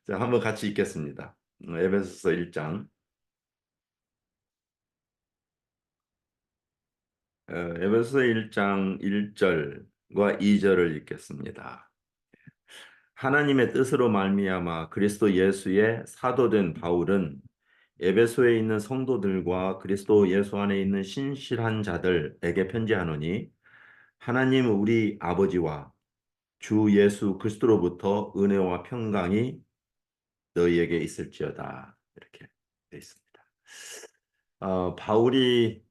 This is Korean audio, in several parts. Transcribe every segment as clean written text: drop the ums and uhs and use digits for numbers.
자, 한번 같이 읽겠습니다. 에베소서 1장. 에베소서 1장 1절과 2절을 읽겠습니다. 하나님의 뜻으로 말미암아 그리스도 예수의 사도된 바울은 에베소에 있는 성도들과 그리스도 예수 안에 있는 신실한 자들에게 편지하노니 하나님 우리 아버지와 주 예수 그리스도로부터 은혜와 평강이 너희에게 있을지어다. 이렇게 되어 있습니다. 바울이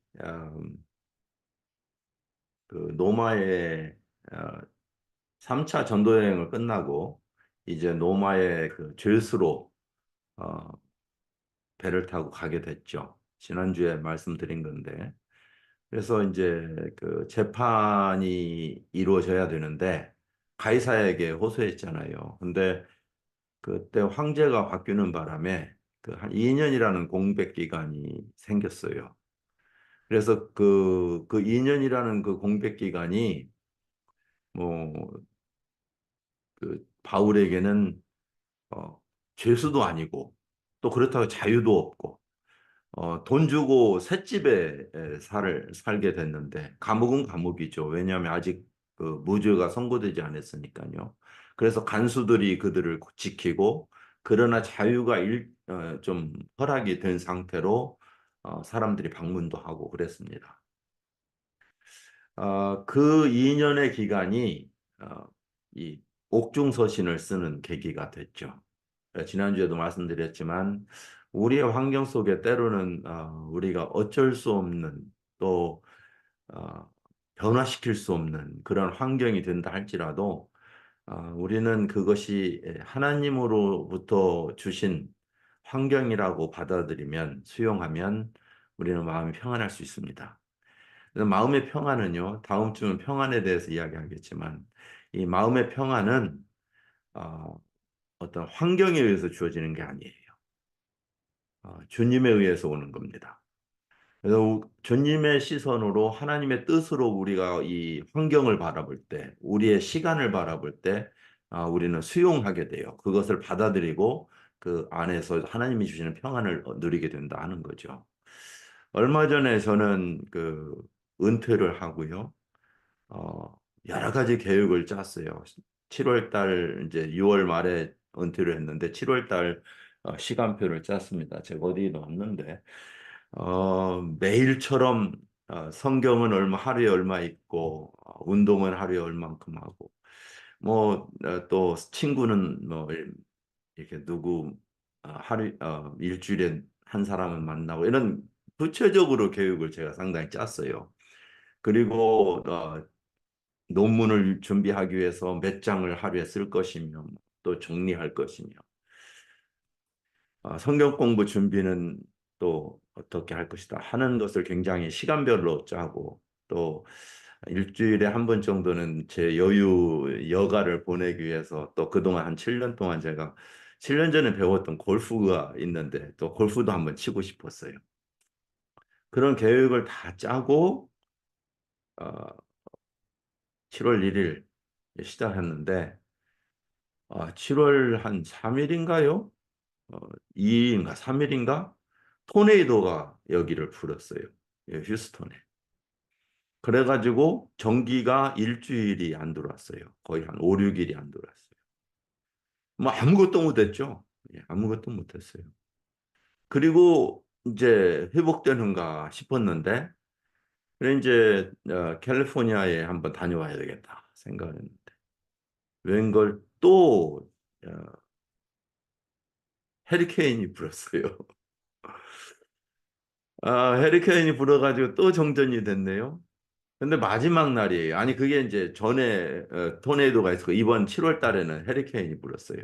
그 노마의 어, 3차 전도 여행을 끝나고 이제 노마의 그 죄수로 어, 배를 타고 가게 됐죠. 지난주에 말씀드린 건데. 그래서 이제 그 재판이 이루어져야 되는데 가이사에게 호소했잖아요. 근데 그때 황제가 바뀌는 바람에 그 한 2년이라는 공백 기간이 생겼어요. 그래서 그 2년이라는 그 공백 기간이 뭐 그 바울에게는 어, 죄수도 아니고 또 그렇다고 자유도 없고 돈 주고 셋집에 살게 됐는데 감옥은 감옥이죠. 왜냐하면 아직 그 무죄가 선고되지 않았으니까요. 그래서 간수들이 그들을 지키고 그러나 자유가 좀 허락이 된 상태로 사람들이 방문도 하고 그랬습니다. 그 2년의 기간이 이 옥중서신을 쓰는 계기가 됐죠. 지난주에도 말씀드렸지만 우리의 환경 속에 때로는 우리가 어쩔 수 없는 또 어, 변화시킬 수 없는 그런 환경이 된다 할지라도 우리는 그것이 하나님으로부터 주신 환경이라고 받아들이면 수용하면 우리는 마음이 평안할 수 있습니다. 그래서 마음의 평안은요, 다음 주는 평안에 대해서 이야기하겠지만 이 마음의 평안은 어, 어떤 환경에 의해서 주어지는 게 아니에요. 주님에 의해서 오는 겁니다. 그래서 주님의 시선으로 하나님의 뜻으로 우리가 이 환경을 바라볼 때, 우리의 시간을 바라볼 때, 우리는 수용하게 돼요. 그것을 받아들이고 그 안에서 하나님이 주시는 평안을 누리게 된다 하는 거죠. 얼마 전에 저는 그 은퇴를 하고요. 여러 가지 계획을 짰어요. 7월 달 이제 6월 말에 은퇴를 했는데 7월 달 시간표를 짰습니다. 제가 어디에 넣었는데 매일처럼 성경은 하루에 얼마 읽고 운동은 하루에 얼만큼 하고 뭐 또 친구는 뭐 이렇게 누구 일주일에 한 사람은 만나고 이런 구체적으로 계획을 제가 상당히 짰어요. 그리고 논문을 준비하기 위해서 몇 장을 하루에 쓸 것이며 또 정리할 것이며 성경 공부 준비는 또 어떻게 할 것이다 하는 것을 굉장히 시간별로 짜고 또 일주일에 한 번 정도는 제 여가를 보내기 위해서 또 그동안 한 7년 동안 제가 7년 전에 배웠던 골프가 있는데 또 골프도 한번 치고 싶었어요. 그런 계획을 다 짜고 어, 7월 1일 시작했는데 7월 한 3일인가요? 2일인가 3일인가? 토네이도가 여기를 불었어요. 예, 휴스턴에. 그래가지고 전기가 일주일이 안 들어왔어요. 거의 한 5, 6일이 안 들어왔어요. 뭐 아무것도 못했죠. 예, 아무것도 못했어요. 그리고 이제 회복되는가 싶었는데 그래 이제 캘리포니아에 한번 다녀와야 되겠다 생각했는데 웬걸 또 어, 해리케인이 불었어요. 해리케인이 불어가지고 또 정전이 됐네요. 근데 마지막 날이에요. 아니, 그게 이제 전에 토네이도가 있었고, 이번 7월 달에는 해리케인이 불었어요.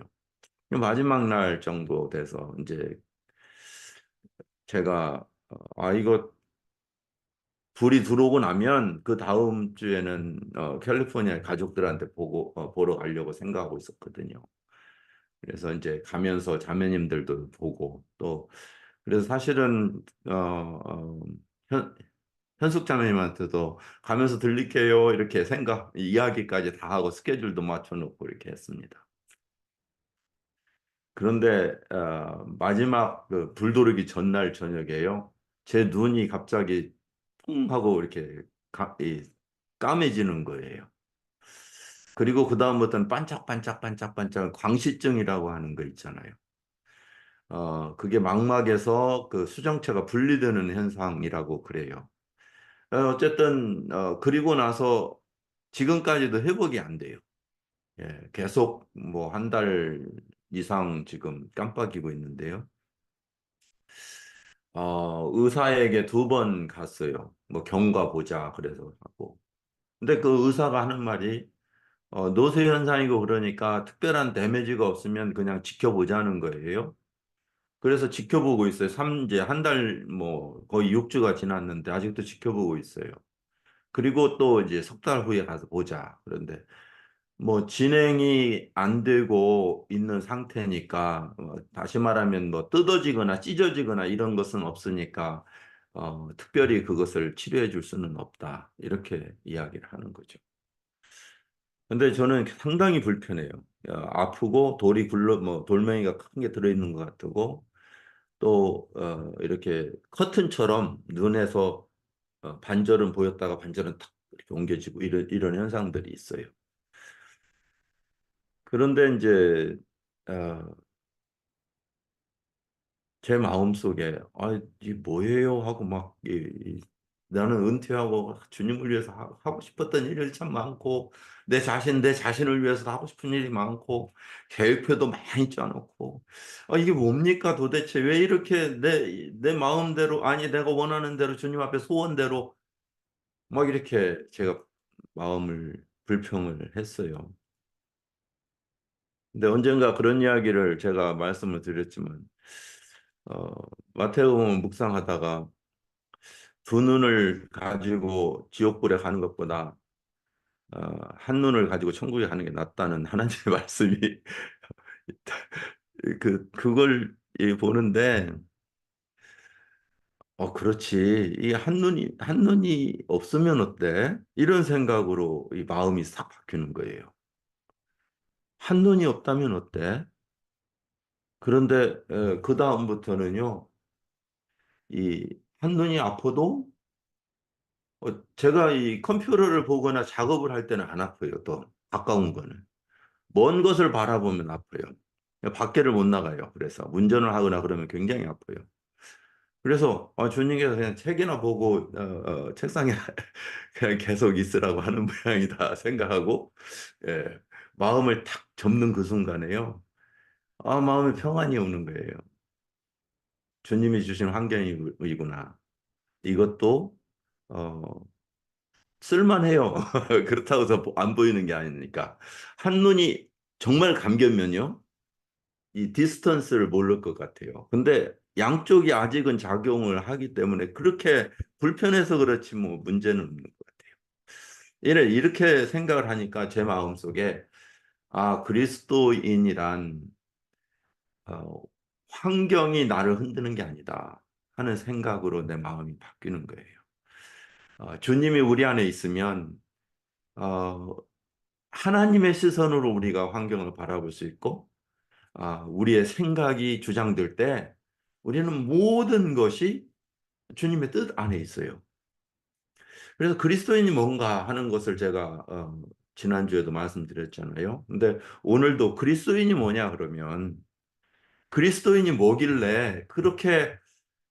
마지막 날 정도 돼서 이제 제가, 이거 불이 들어오고 나면 그 다음 주에는 캘리포니아 가족들한테 보러 가려고 생각하고 있었거든요. 그래서 이제 가면서 자매님들도 보고 또, 그래서 사실은, 현, 현숙 자매님한테도 가면서 들릴게요. 이렇게 이야기까지 다 하고 스케줄도 맞춰놓고 이렇게 했습니다. 그런데 마지막 그 불도르기 전날 저녁에요. 제 눈이 갑자기 통 하고 이렇게 까매지는 거예요. 그리고 그다음부터는 반짝반짝반짝반짝 광시증이라고 하는 거 있잖아요. 그게 망막에서 그 수정체가 분리되는 현상이라고 그래요. 어쨌든 그리고 나서 지금까지도 회복이 안 돼요. 예, 계속 뭐 한 달 이상 지금 깜빡이고 있는데요. 의사에게 두 번 갔어요. 뭐 경과 보자 그래서 하고. 근데 그 의사가 하는 말이 노쇠 현상이고 그러니까 특별한 데미지가 없으면 그냥 지켜보자는 거예요. 그래서 지켜보고 있어요. 이제 한 달 뭐 거의 6주가 지났는데 아직도 지켜보고 있어요. 그리고 또 이제 석 달 후에 가서 보자. 그런데 뭐 진행이 안 되고 있는 상태니까 다시 말하면 뭐 뜯어지거나 찢어지거나 이런 것은 없으니까 특별히 그것을 치료해 줄 수는 없다. 이렇게 이야기를 하는 거죠. 근데 저는 상당히 불편해요. 아프고 돌이 굴러 뭐 돌멩이가 큰 게 들어있는 것 같고 또 이렇게 커튼처럼 눈에서 반절은 보였다가 반절은 탁 이렇게 옮겨지고 이런 현상들이 있어요. 그런데 이제 어, 제 마음속에 이 뭐예요 하고 막 나는 은퇴하고 주님을 위해서 하고 싶었던 일이 참 많고 내 자신을 위해서 하고 싶은 일이 많고 계획표도 많이 짜놓고 이게 뭡니까 도대체 왜 이렇게 내 마음대로 아니 내가 원하는 대로 주님 앞에 소원대로 막 이렇게 제가 마음을 불평을 했어요. 근데 언젠가 그런 이야기를 제가 말씀을 드렸지만 어, 마태복음 묵상하다가 두 눈을 가지고 지옥불에 가는 것보다 한 눈을 가지고 천국에 가는 게 낫다는 하나님의 말씀이 그걸 보는데 그렇지. 이 한 눈이 없으면 어때? 이런 생각으로 이 마음이 싹 바뀌는 거예요. 한 눈이 없다면 어때? 그런데 그 다음부터는요, 이 한 눈이 아파도 제가 이 컴퓨터를 보거나 작업을 할 때는 안 아파요. 또 가까운 거는 먼 것을 바라보면 아파요. 밖에를 못 나가요. 그래서 운전을 하거나 그러면 굉장히 아파요. 그래서 주님께서 그냥 책이나 보고 책상에 그냥 계속 있으라고 하는 모양이다 생각하고 예, 마음을 탁 접는 그 순간에요. 마음에 평안이 오는 거예요. 주님이 주신 환경이구나. 이것도 어, 쓸만해요. 그렇다고 해서 안 보이는 게 아니니까. 한눈이 정말 감겼면요. 이 디스턴스를 모를 것 같아요. 근데 양쪽이 아직은 작용을 하기 때문에 그렇게 불편해서 그렇지 뭐 문제는 없는 것 같아요. 이렇게 생각을 하니까 제 마음속에 그리스도인이란 어, 환경이 나를 흔드는 게 아니다 하는 생각으로 내 마음이 바뀌는 거예요. 주님이 우리 안에 있으면 어, 하나님의 시선으로 우리가 환경을 바라볼 수 있고, 우리의 생각이 주장될 때 우리는 모든 것이 주님의 뜻 안에 있어요. 그래서 그리스도인이 뭔가 하는 것을 제가 지난주에도 말씀드렸잖아요. 근데 오늘도 그리스도인이 뭐냐 그러면 그리스도인이 뭐길래 그렇게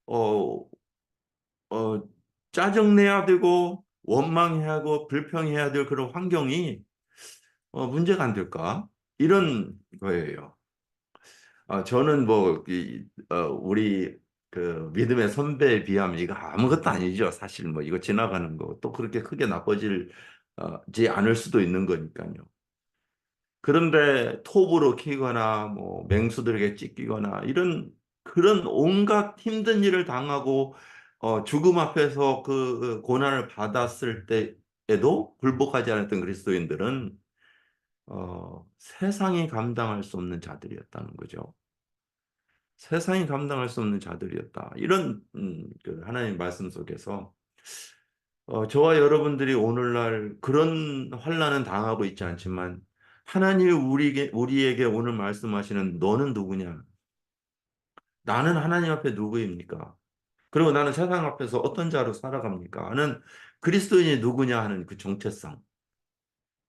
어, 어, 짜증내야 되고 원망해야 하고 불평해야 될 그런 환경이 문제가 안 될까? 이런 거예요. 저는 뭐, 우리 그 믿음의 선배에 비하면 이거 아무것도 아니죠. 사실 뭐 이거 지나가는 거 또 그렇게 크게 나빠지 않을 수도 있는 거니까요. 그런데 톱으로 키거나 뭐 맹수들에게 찢기거나 이런 그런 온갖 힘든 일을 당하고 죽음 앞에서 그 고난을 받았을 때에도 굴복하지 않았던 그리스도인들은 세상이 감당할 수 없는 자들이었다는 거죠. 세상이 감당할 수 없는 자들이었다. 이런 그 하나님 말씀 속에서 저와 여러분들이 오늘날 그런 환난은 당하고 있지 않지만 하나님이 우리에게 오늘 말씀하시는 너는 누구냐? 나는 하나님 앞에 누구입니까? 그리고 나는 세상 앞에서 어떤 자로 살아갑니까? 하는 그리스도인이 누구냐 하는 그 정체성.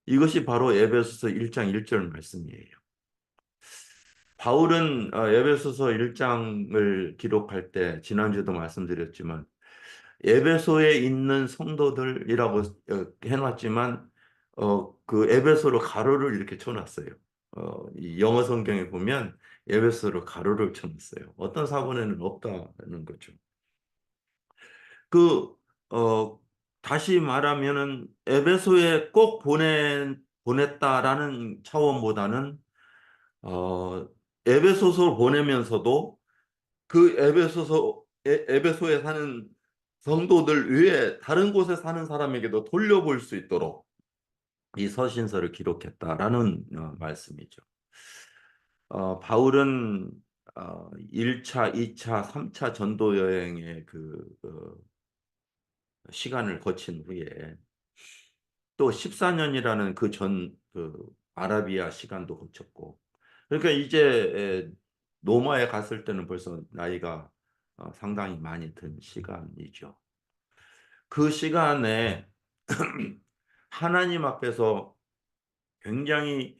이것이 바로 에베소서 1장 1절 말씀이에요. 바울은 에베소서 1장을 기록할 때 지난주에도 말씀드렸지만 에베소에 있는 성도들이라고 해놨지만 그 에베소로 가로를 이렇게 쳐놨어요. 이 영어 성경에 보면 에베소로 가로를 쳐놨어요. 어떤 사본에는 없다는 거죠. 그 어, 다시 말하면은 에베소에 꼭 보냈다라는 차원보다는 어, 에베소서를 보내면서도 그 에베소에 사는 성도들 외에 다른 곳에 사는 사람에게도 돌려볼 수 있도록 이 서신서를 기록했다라는 말씀이죠. 바울은 1차, 2차, 3차 전도 여행의 시간을 거친 후에 또 14년이라는 그 아라비아 시간도 거쳤고 그러니까 이제 로마에 갔을 때는 벌써 나이가 상당히 많이 든 시간이죠. 그 시간에 하나님 앞에서 굉장히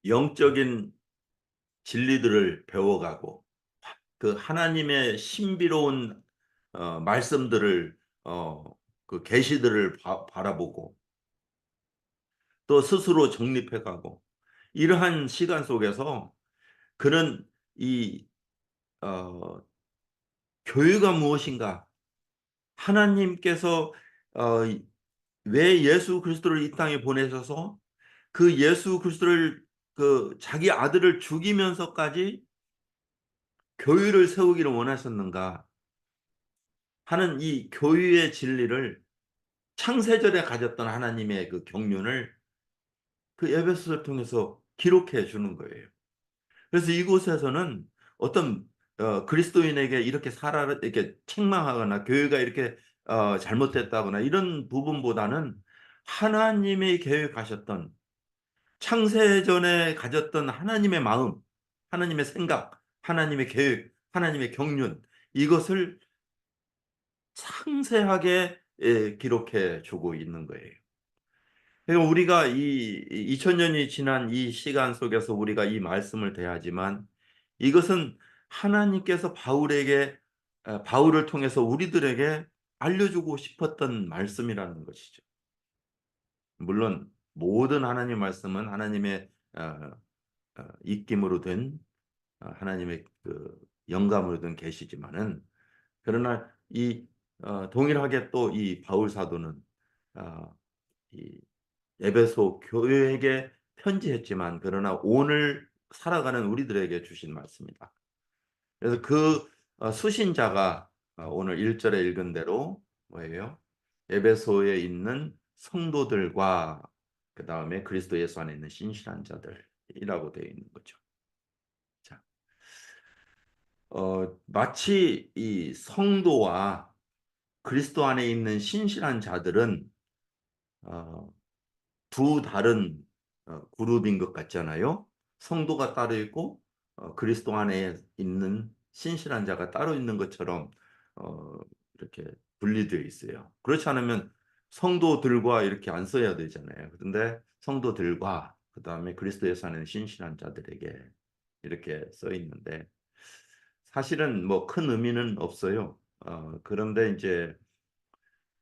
영적인 진리들을 배워가고 그 하나님의 신비로운 말씀들을 어, 그 계시들을 바라보고 또 스스로 정립해가고 이러한 시간 속에서 그는 이 어, 교회가 무엇인가 하나님께서 어, 왜 예수 그리스도를 이 땅에 보내셔서 그 예수 그리스도를 그 자기 아들을 죽이면서까지 교회를 세우기를 원하셨는가 하는 이 교회의 진리를 창세전에 가졌던 하나님의 그 경륜을 그 에베소서를 통해서 기록해 주는 거예요. 그래서 이곳에서는 어떤 그리스도인에게 이렇게 이렇게 책망하거나 교회가 이렇게 잘못됐다거나 이런 부분보다는 하나님의 계획하셨던 창세전에 가졌던 하나님의 마음, 하나님의 생각, 하나님의 계획, 하나님의 경륜 이것을 상세하게 기록해 주고 있는 거예요. 그러니까 우리가 이 2000년이 지난 이 시간 속에서 우리가 이 말씀을 대하지만 이것은 하나님께서 바울을 통해서 우리들에게 알려주고 싶었던 말씀이라는 것이죠. 물론 모든 하나님 말씀은 하나님의 입김으로 된 하나님의 그 영감으로 된 계시지만은 그러나 이 동일하게 또 이 바울 사도는 이 에베소 교회에게 편지했지만 그러나 오늘 살아가는 우리들에게 주신 말씀이다. 그래서 그 수신자가 오늘 1절에 읽은 대로 뭐예요? 에베소에 있는 성도들과 그 다음에 그리스도 예수 안에 있는 신실한 자들이라고 되어 있는 거죠. 자, 마치 이 성도와 그리스도 안에 있는 신실한 자들은 어, 두 다른 그룹인 것 같잖아요. 성도가 따로 있고 그리스도 안에 있는 신실한 자가 따로 있는 것처럼 어, 이렇게 분리되어 있어요. 그렇지 않으면 성도들과 이렇게 안 써야 되잖아요. 그런데 성도들과 그다음에 그리스도에서 하는 신실한 자들에게 이렇게 써 있는데 사실은 뭐 큰 의미는 없어요. 그런데 이제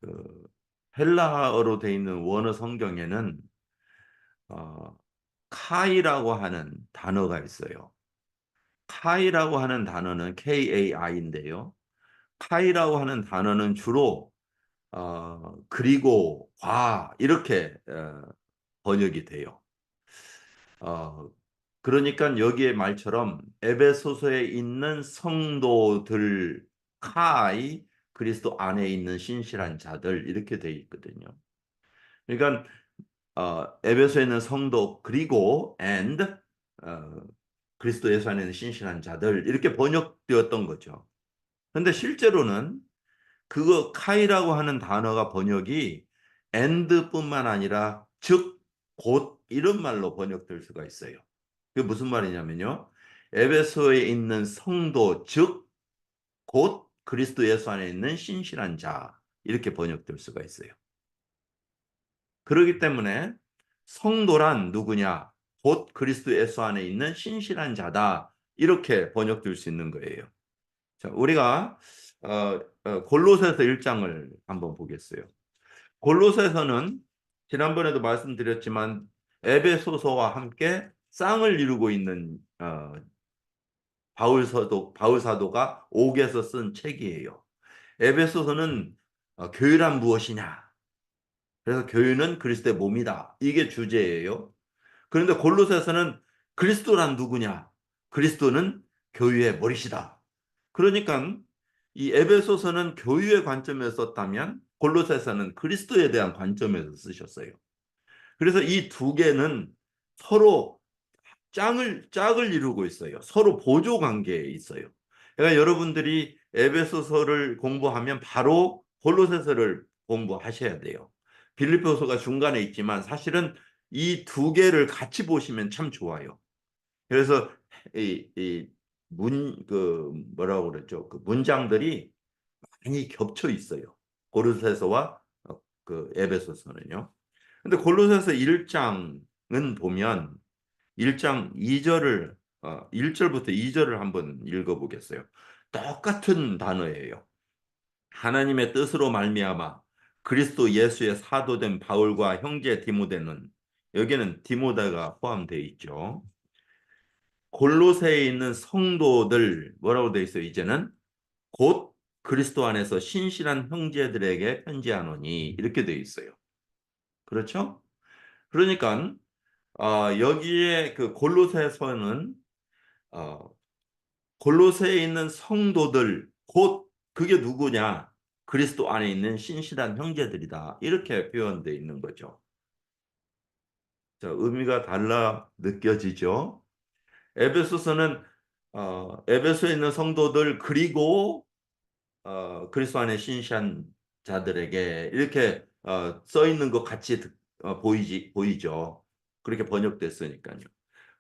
그 헬라어로 되어 있는 원어 성경에는 어, 카이라고 하는 단어가 있어요. 카이라고 하는 단어는 KAI인데요. 카이라고 하는 단어는 주로 그리고 과 이렇게 번역이 돼요. 어, 그러니까 여기에 말처럼 에베소서에 있는 성도들 카이 그리스도 안에 있는 신실한 자들 이렇게 돼 있거든요. 그러니까 에베소에 있는 성도 그리고 and 어, 그리스도 예수 안에 있는 신실한 자들 이렇게 번역되었던 거죠. 그런데 실제로는 그거 카이라고 하는 단어가 번역이 and뿐만 아니라 즉, 곧 이런 말로 번역될 수가 있어요. 그게 무슨 말이냐면요. 에베소에 있는 성도 즉 곧 그리스도 예수 안에 있는 신실한 자 이렇게 번역될 수가 있어요. 그렇기 때문에 성도란 누구냐? 곧 그리스도 예수 안에 있는 신실한 자다. 이렇게 번역될 수 있는 거예요. 자, 우리가 골로새서 1장을 한번 보겠어요. 골로새서는 지난번에도 말씀드렸지만 에베소서와 함께 쌍을 이루고 있는 바울 사도가 옥에서 쓴 책이에요. 에베소서는 교회란 무엇이냐? 그래서 교회는 그리스도의 몸이다. 이게 주제예요. 그런데 골로새서는 그리스도란 누구냐? 그리스도는 교회의 머리시다. 그러니까 이 에베소서는 교회의 관점에서 썼다면 골로새서는 그리스도에 대한 관점에서 쓰셨어요. 그래서 이 두 개는 서로 짝을 이루고 있어요. 서로 보조 관계에 있어요. 그러니까 여러분들이 에베소서를 공부하면 바로 골로새서를 공부하셔야 돼요. 빌립보서가 중간에 있지만 사실은 이 두 개를 같이 보시면 참 좋아요. 그래서 그 뭐라고 그랬죠? 그 문장들이 많이 겹쳐 있어요. 골로새서와 그 에베소서는요. 근데 골로새서 1장은 보면 1장 2절을 1절부터 2절을 한번 읽어 보겠어요. 똑같은 단어예요. 하나님의 뜻으로 말미암아 그리스도 예수의 사도된 바울과 형제 디모데는 여기는 디모데가 포함되어 있죠. 골로새에 있는 성도들 뭐라고 되어 있어요? 이제는 곧 그리스도 안에서 신실한 형제들에게 편지하노니 이렇게 되어 있어요. 그렇죠? 그러니까 여기에 그 골로새서는 어, 골로새에 있는 성도들 곧 그게 누구냐? 그리스도 안에 있는 신실한 형제들이다. 이렇게 표현되어 있는 거죠. 자, 의미가 달라 느껴지죠? 에베소서는 에베소에 있는 성도들 그리고 그리스도 안에 신실한 자들에게 이렇게 써 있는 것 같이 보이죠. 그렇게 번역됐으니까요.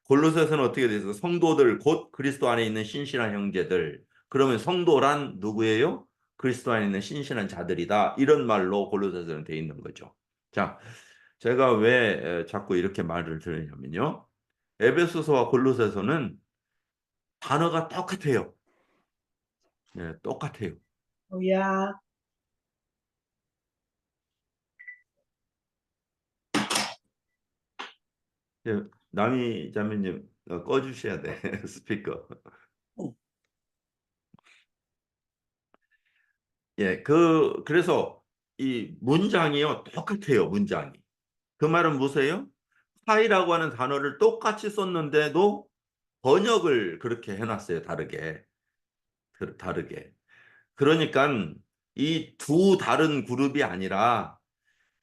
골로새서는 어떻게 돼 있어요? 성도들 곧 그리스도 안에 있는 신실한 형제들. 그러면 성도란 누구예요? 그리스도 안에 있는 신실한 자들이다. 이런 말로 골로새서는 돼 있는 거죠. 자, 제가 왜 자꾸 이렇게 말을 들으냐면요. 에베소서와 골로새서는 단어가 똑같아요. 네, 똑같아요. Yeah. 예, 남이 자매님 꺼주셔야 돼. 스피커. 예, 그래서 이 문장이요 똑같아요. 문장이. 그 말은 뭐세요? 파이라고 하는 단어를 똑같이 썼는데도 번역을 그렇게 해놨어요. 다르게. 다르게. 그러니까 이 두 다른 그룹이 아니라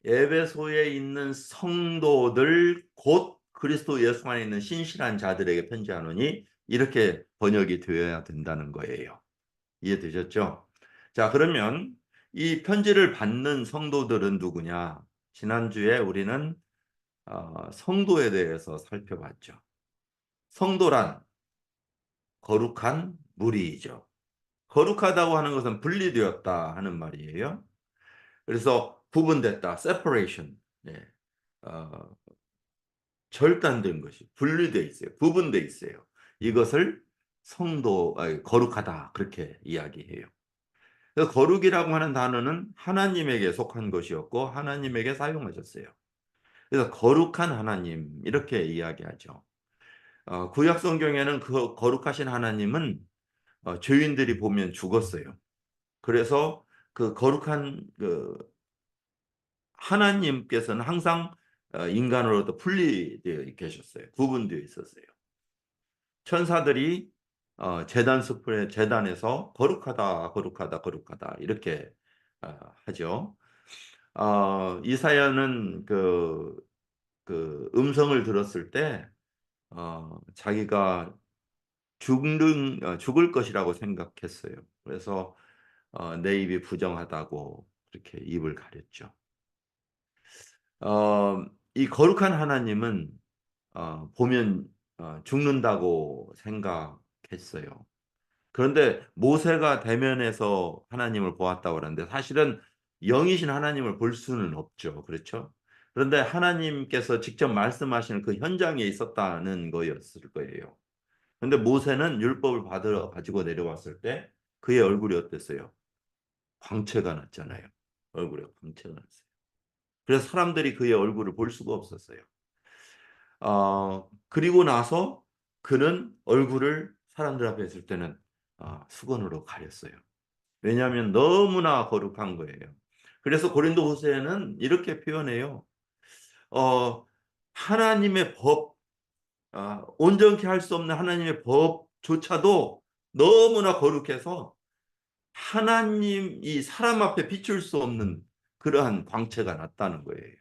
에베소에 있는 성도들 곧 그리스도 예수 안에 있는 신실한 자들에게 편지하노니 이렇게 번역이 되어야 된다는 거예요. 이해되셨죠? 자, 그러면 이 편지를 받는 성도들은 누구냐? 지난주에 우리는 성도에 대해서 살펴봤죠. 성도란 거룩한 무리이죠. 거룩하다고 하는 것은 분리되었다 하는 말이에요. 그래서 구분됐다, separation. 네. 어, 절단된 것이 분리되어 있어요. 구분되어 있어요. 이것을 거룩하다 그렇게 이야기해요. 그래서 거룩이라고 하는 단어는 하나님에게 속한 것이었고 하나님에게 사용하셨어요. 그래서 거룩한 하나님 이렇게 이야기하죠. 구약 성경에는 그 거룩하신 하나님은 죄인들이 보면 죽었어요. 그래서 그 거룩한 그 하나님께서는 항상 인간으로부터 분리되어 계셨어요. 구분되어 있었어요. 천사들이 제단 숲의 제단에서 거룩하다, 거룩하다, 거룩하다 이렇게 하죠. 이사야는 그 음성을 들었을 때 자기가 죽을 것이라고 생각했어요. 그래서 내 입이 부정하다고 그렇게 입을 가렸죠. 이 거룩한 하나님은 보면 죽는다고 생각했어요. 그런데 모세가 대면해서 하나님을 보았다고 하는데 사실은 영이신 하나님을 볼 수는 없죠. 그렇죠? 그런데 하나님께서 직접 말씀하시는 그 현장에 있었다는 거였을 거예요. 그런데 모세는 율법을 받으러 가지고 내려왔을 때 그의 얼굴이 어땠어요? 광채가 났잖아요. 얼굴에 광채가 났어요. 그래서 사람들이 그의 얼굴을 볼 수가 없었어요. 그리고 나서 그는 얼굴을 사람들 앞에 있을 때는 수건으로 가렸어요. 왜냐하면 너무나 거룩한 거예요. 그래서 고린도후서에는 이렇게 표현해요. 하나님의 법, 온전케 할 수 없는 하나님의 법조차도 너무나 거룩해서 하나님이 사람 앞에 비출 수 없는 그러한 광채가 났다는 거예요.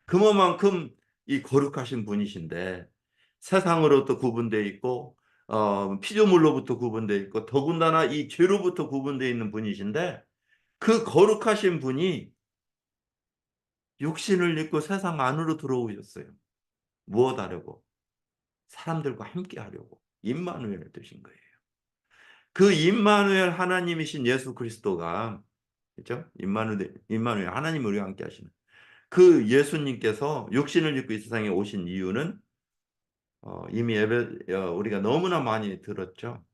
그만큼 이 거룩하신 분이신데 세상으로부터 구분되어 있고 피조물로부터 구분되어 있고 더군다나 이 죄로부터 구분되어 있는 분이신데 그 거룩하신 분이 육신을 입고 세상 안으로 들어오셨어요. 무엇 하려고? 사람들과 함께 하려고. 임마누엘을 되신 거예요. 그 임마누엘 하나님이신 예수 그리스도가 그렇죠? 임마누엘 하나님 우리와 함께 하시는 그 예수님께서 육신을 입고 이 세상에 오신 이유는 이미 우리가 너무나 많이 들었죠.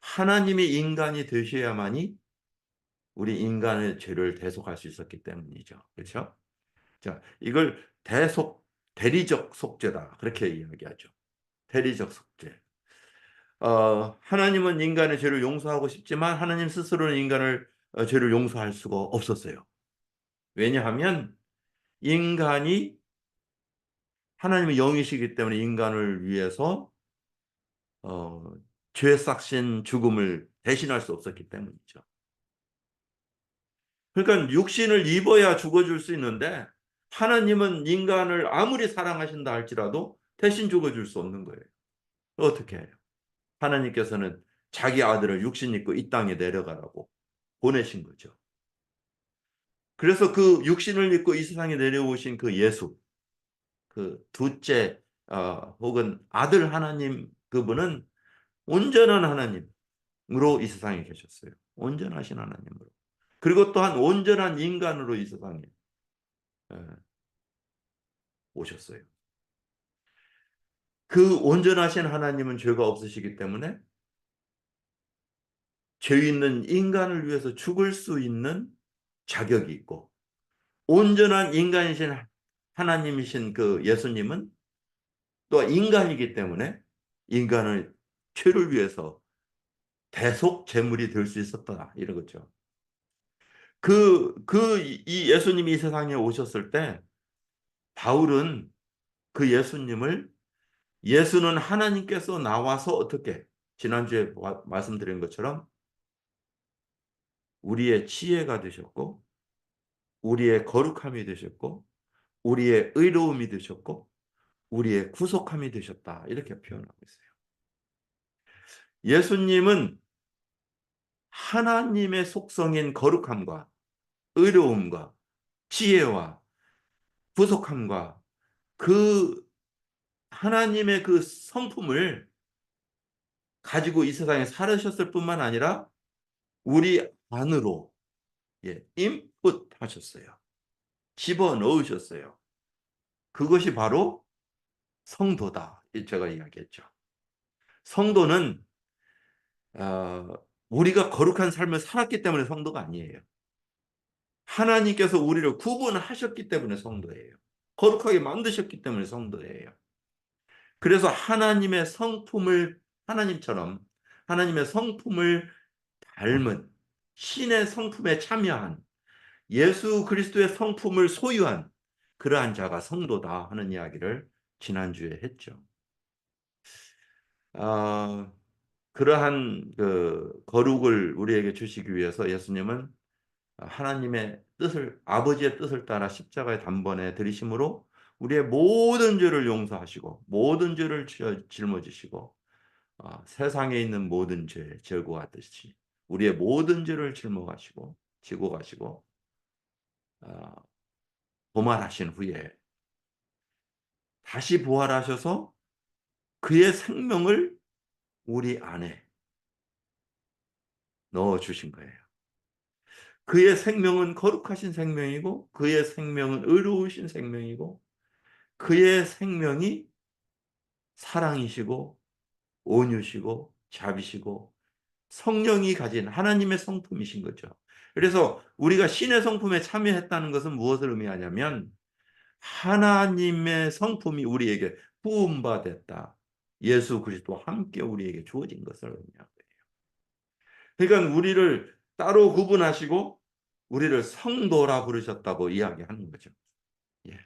하나님이 인간이 되셔야만이 우리 인간의 죄를 대속할 수 있었기 때문이죠. 그렇죠? 자, 이걸 대리적 속죄다. 그렇게 이야기하죠. 대리적 속죄. 하나님은 인간의 죄를 용서하고 싶지만 하나님 스스로는 인간을 죄를 용서할 수가 없었어요. 왜냐하면 인간이 하나님의 영이시기 때문에 인간을 위해서 어, 죄 삭신 죽음을 대신할 수 없었기 때문이죠. 그러니까 육신을 입어야 죽어줄 수 있는데 하나님은 인간을 아무리 사랑하신다 할지라도 대신 죽어줄 수 없는 거예요. 어떻게 해요? 하나님께서는 자기 아들을 육신 입고 이 땅에 내려가라고 보내신 거죠. 그래서 그 육신을 입고 이 세상에 내려오신 그 예수, 그 둘째 혹은 아들 하나님 그분은 온전한 하나님으로 이 세상에 계셨어요. 온전하신 하나님으로. 그리고 또한 온전한 인간으로 이 세상에 예, 오셨어요. 그 온전하신 하나님은 죄가 없으시기 때문에 죄 있는 인간을 위해서 죽을 수 있는 자격이 있고 온전한 인간이신 하나님이신 그 예수님은 또 인간이기 때문에 인간을 죄를 위해서 대속 제물이 될 수 있었다 이런 거죠. 이 예수님이 이 세상에 오셨을 때 바울은 그 예수님을 예수는 하나님께서 나와서 어떻게 지난주에 말씀드린 것처럼 우리의 지혜가 되셨고 우리의 거룩함이 되셨고 우리의 의로움이 되셨고 우리의 구속함이 되셨다 이렇게 표현하고 있어요. 예수님은 하나님의 속성인 거룩함과 의로움과 지혜와 구속함과 그 하나님의 그 성품을 가지고 이 세상에 살으셨을 뿐만 아니라 우리 안으로 인풋 하셨어요. 집어넣으셨어요. 그것이 바로 성도다. 제가 이야기했죠. 성도는 우리가 거룩한 삶을 살았기 때문에 성도가 아니에요. 하나님께서 우리를 구분하셨기 때문에 성도예요. 거룩하게 만드셨기 때문에 성도예요. 그래서 하나님의 성품을 하나님처럼 하나님의 성품을 닮은 신의 성품에 참여한 예수 그리스도의 성품을 소유한 그러한 자가 성도다 하는 이야기를 지난주에 했죠. 그러한 그 거룩을 우리에게 주시기 위해서 예수님은 하나님의 뜻을 아버지의 뜻을 따라 십자가의 단번에 들이심으로 우리의 모든 죄를 용서하시고 모든 죄를 짊어지시고 세상에 있는 모든 죄 제거하듯이 우리의 모든 죄를 짊어가시고 지고 가시고 어, 부활하신 후에 다시 부활하셔서 그의 생명을 우리 안에 넣어 주신 거예요. 그의 생명은 거룩하신 생명이고 그의 생명은 의로우신 생명이고 그의 생명이 사랑이시고 온유시고 자비시고 성령이 가진 하나님의 성품이신 거죠. 그래서 우리가 신의 성품에 참여했다는 것은 무엇을 의미하냐면 하나님의 성품이 우리에게 부음받았다. 예수 그리스도와 함께 우리에게 주어진 것을 의미합니다. 그러니까 우리를 따로 구분하시고 우리를 성도라 부르셨다고 이야기하는 거죠. 예.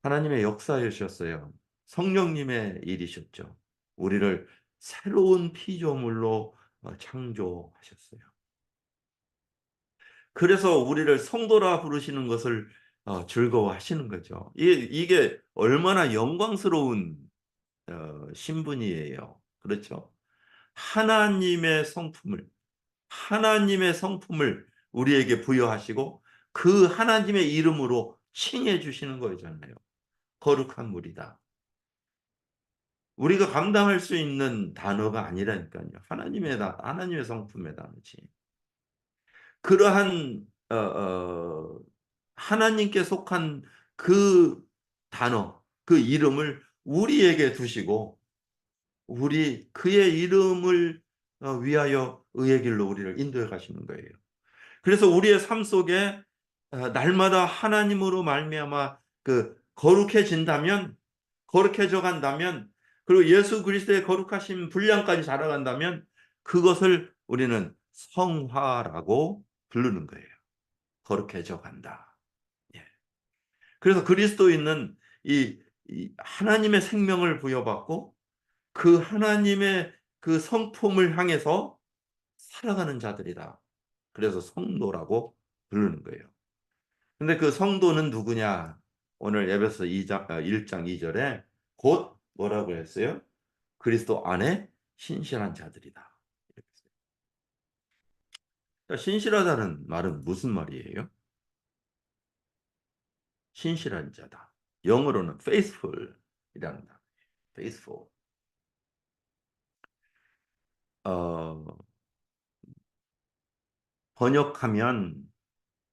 하나님의 역사이셨어요. 성령님의 일이셨죠. 우리를 새로운 피조물로 창조하셨어요. 그래서 우리를 성도라 부르시는 것을 즐거워하시는 거죠. 이게 얼마나 영광스러운 신분이에요. 그렇죠? 하나님의 성품을 하나님의 성품을 우리에게 부여하시고 그 하나님의 이름으로 칭해 주시는 거잖아요. 거룩한 물이다. 우리가 감당할 수 있는 단어가 아니라니까요. 하나님의 성품의 단어지. 그러한 하나님께 속한 그 단어, 그 이름을 우리에게 두시고 그의 이름을 위하여 의의 길로 우리를 인도해 가시는 거예요. 그래서 우리의 삶 속에 날마다 하나님으로 말미암아 그 거룩해진다면 거룩해져 간다면 그리고 예수 그리스도의 거룩하신 분량까지 자라간다면 그것을 우리는 성화라고 부르는 거예요. 거룩해져 간다. 예. 그래서 그리스도인은 이 하나님의 생명을 부여받고 그 하나님의 그 성품을 향해서 살아가는 자들이다. 그래서 성도라고 부르는 거예요. 근데 그 성도는 누구냐? 오늘 에베소 1장 2절에 곧 뭐라고 했어요? 그리스도 안에 신실한 자들이다. 그러니까 신실하다는 말은 무슨 말이에요? 신실한 자다. 영어로는 faithful이라는 단어예요. faithful. 어, 번역하면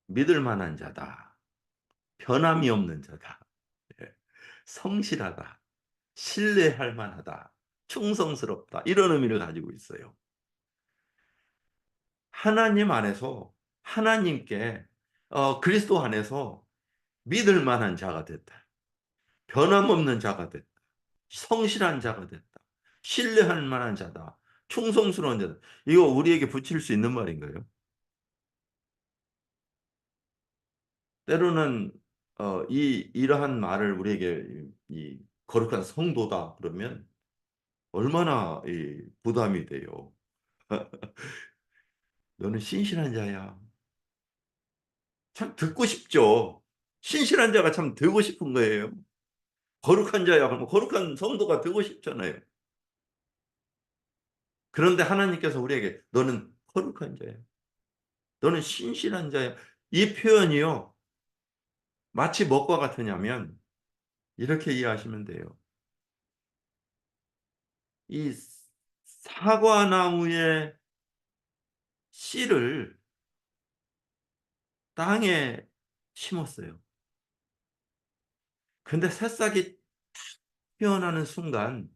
믿을 만한 자다. 변함이 없는 자다. 예. 성실하다. 신뢰할 만하다. 충성스럽다. 이런 의미를 가지고 있어요. 하나님 안에서 하나님께 그리스도 안에서 믿을 만한 자가 됐다. 변함없는 자가 됐다. 성실한 자가 됐다. 신뢰할 만한 자다. 충성스러운 자다. 이거 우리에게 붙일 수 있는 말인가요? 때로는 이러한 말을 우리에게 이 거룩한 성도다 그러면 얼마나 부담이 돼요. 너는 신실한 자야. 참 듣고 싶죠. 신실한 자가 참 되고 싶은 거예요. 거룩한 자야. 그러면 거룩한 성도가 되고 싶잖아요. 그런데 하나님께서 우리에게 너는 거룩한 자야. 너는 신실한 자야. 이 표현이요. 마치 뭐과 같으냐면 이렇게 이해하시면 돼요. 이 사과나무의 씨를 땅에 심었어요. 근데 새싹이 피어나는 순간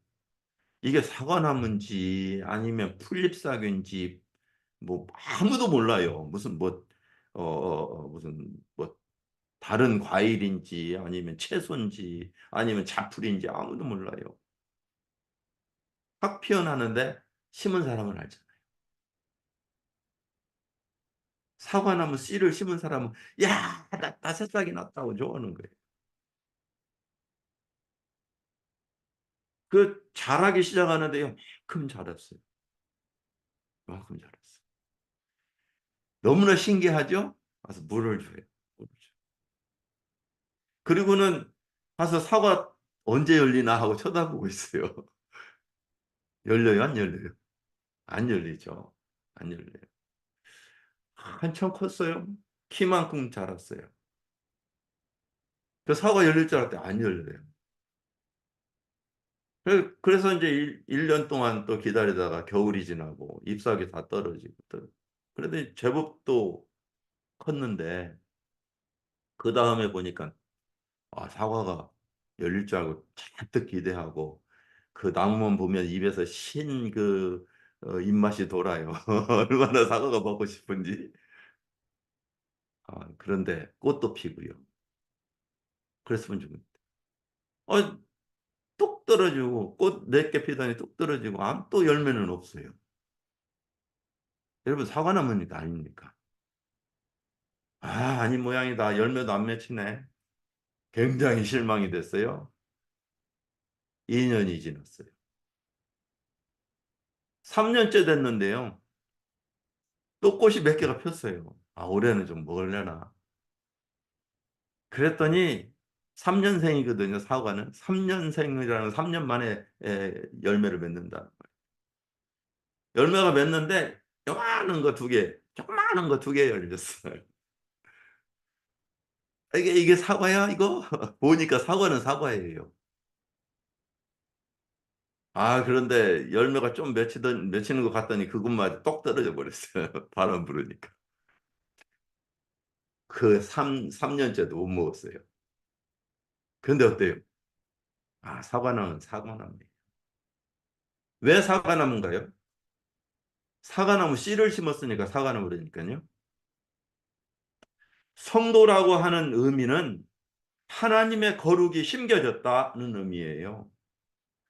이게 사과나무인지 아니면 풀잎사귀인지 뭐 아무도 몰라요. 무슨 뭐 다른 과일인지 아니면 채소인지 아니면 자풀인지 아무도 몰라요. 확 피어나는데 심은 사람은 알잖아요. 사과나무 씨를 심은 사람은 야, 나 새싹이 났다고 좋아하는 거예요. 그 자라기 시작하는데요. 만큼 자랐어요. 만큼 자랐어요. 너무나 신기하죠? 가서 물을 줘요. 물을 줘요. 그리고는 가서 사과 언제 열리나 하고 쳐다보고 있어요. 열려요? 안 열려요? 안 열리죠. 안 열려요. 한참 컸어요. 키만큼 자랐어요. 그 사과 열릴 줄 알았더니 안 열려요. 그래서 이제 1년 동안 또 기다리다가 겨울이 지나고 잎사귀 다 떨어지고 또 그래도 제법 또 컸는데 그 다음에 보니까 사과가 열릴 줄 알고 잔뜩 기대하고 그 나무만 보면 입에서 입맛이 돌아요. 얼마나 사과가 먹고 싶은지. 그런데 꽃도 피고요. 그랬으면 좋겠다. 어, 뚝 떨어지고 꽃 4개 피더니 뚝 떨어지고 또 열매는 없어요. 여러분 사과나무니까 아닙니까? 아닌 모양이다. 열매도 안 맺히네. 굉장히 실망이 됐어요. 2년이 지났어요. 3년째 됐는데요. 또 꽃이 몇 개가 폈어요. 올해는 좀 먹을래나. 그랬더니 3년생이거든요, 사과는. 3년생이라는 3년 만에 열매를 맺는다. 열매가 맺는데 요만한 거 2개, 조그마한 거 2개 열렸어요. 이게 사과야, 이거? 보니까 사과는 사과예요. 그런데 열매가 좀 맺히는 것 같더니 그것마저 똑 떨어져 버렸어요. 바람 불으니까. 그 3년째도 못 먹었어요. 근데 어때요? 사과나무는 사과나무예요. 왜 사과나무인가요? 사과나무 씨를 심었으니까 사과나무라니까요. 성도라고 하는 의미는 하나님의 거룩이 심겨졌다는 의미예요.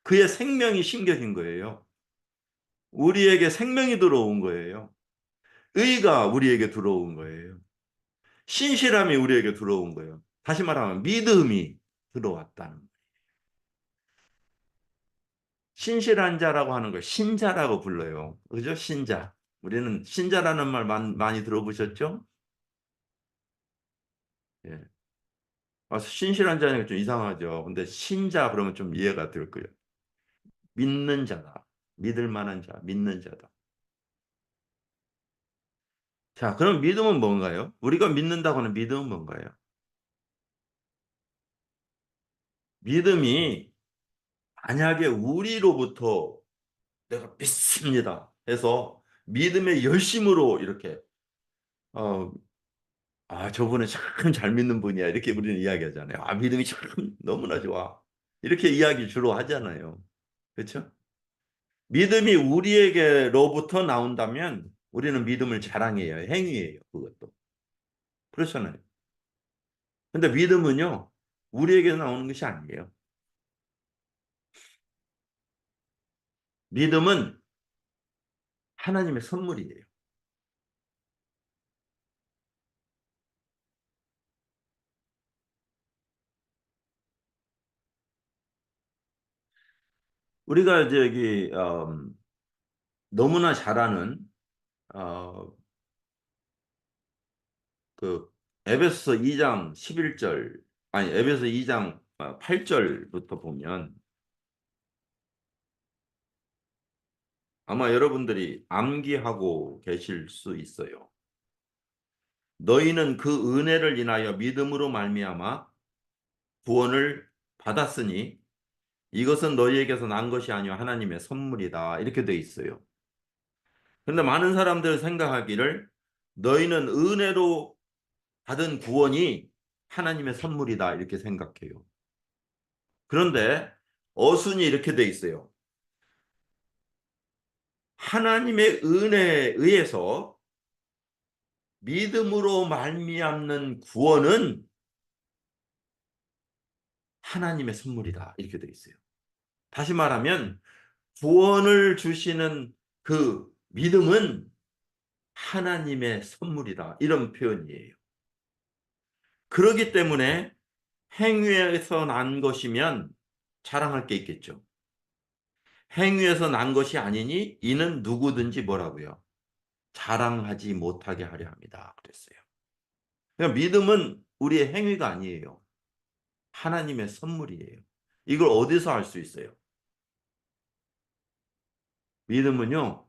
그의 생명이 심겨진 거예요. 우리에게 생명이 들어온 거예요. 의가 우리에게 들어온 거예요. 신실함이 우리에게 들어온 거예요. 다시 말하면 믿음이 들어왔다는 거예요. 신실한 자라고 하는 걸 신자라고 불러요. 그죠? 신자. 우리는 신자라는 말 많이 들어보셨죠? 예. 신실한 자니까 좀 이상하죠. 근데 신자 그러면 좀 이해가 될 거예요. 믿는 자다. 믿을 만한 자, 믿는 자다. 자, 그럼 믿음은 뭔가요? 우리가 믿는다고 하는 믿음은 뭔가요? 믿음이 만약에 우리로부터 내가 믿습니다 해서 믿음의 열심으로 이렇게 어, 저분은 참 잘 믿는 분이야. 이렇게 우리는 이야기하잖아요. 믿음이 참 너무나 좋아. 이렇게 이야기 주로 하잖아요. 그렇죠? 믿음이 우리에게로부터 나온다면 우리는 믿음을 자랑해요. 행위예요. 그것도. 그렇잖아요. 근데 믿음은요, 우리에게 나오는 것이 아니에요. 믿음은 하나님의 선물이에요. 우리가 저기 너무나 잘 아는 어, 그 에베소서 2장 11절 에베소 2장 8절부터 보면 아마 여러분들이 암기하고 계실 수 있어요. 너희는 그 은혜를 인하여 믿음으로 말미암아 구원을 받았으니 이것은 너희에게서 난 것이 아니요 하나님의 선물이다. 이렇게 돼 있어요. 그런데 많은 사람들 생각하기를 너희는 은혜로 받은 구원이 하나님의 선물이다. 이렇게 생각해요. 그런데 어순이 이렇게 돼 있어요. 하나님의 은혜에 의해서 믿음으로 말미암는 구원은 하나님의 선물이다. 이렇게 돼 있어요. 다시 말하면 구원을 주시는 그 믿음은 하나님의 선물이다. 이런 표현이에요. 그렇기 때문에 행위에서 난 것이면 자랑할 게 있겠죠. 행위에서 난 것이 아니니 이는 누구든지 뭐라고요? 자랑하지 못하게 하려 합니다. 그랬어요. 그러니까 믿음은 우리의 행위가 아니에요. 하나님의 선물이에요. 이걸 어디서 알 수 있어요? 믿음은요,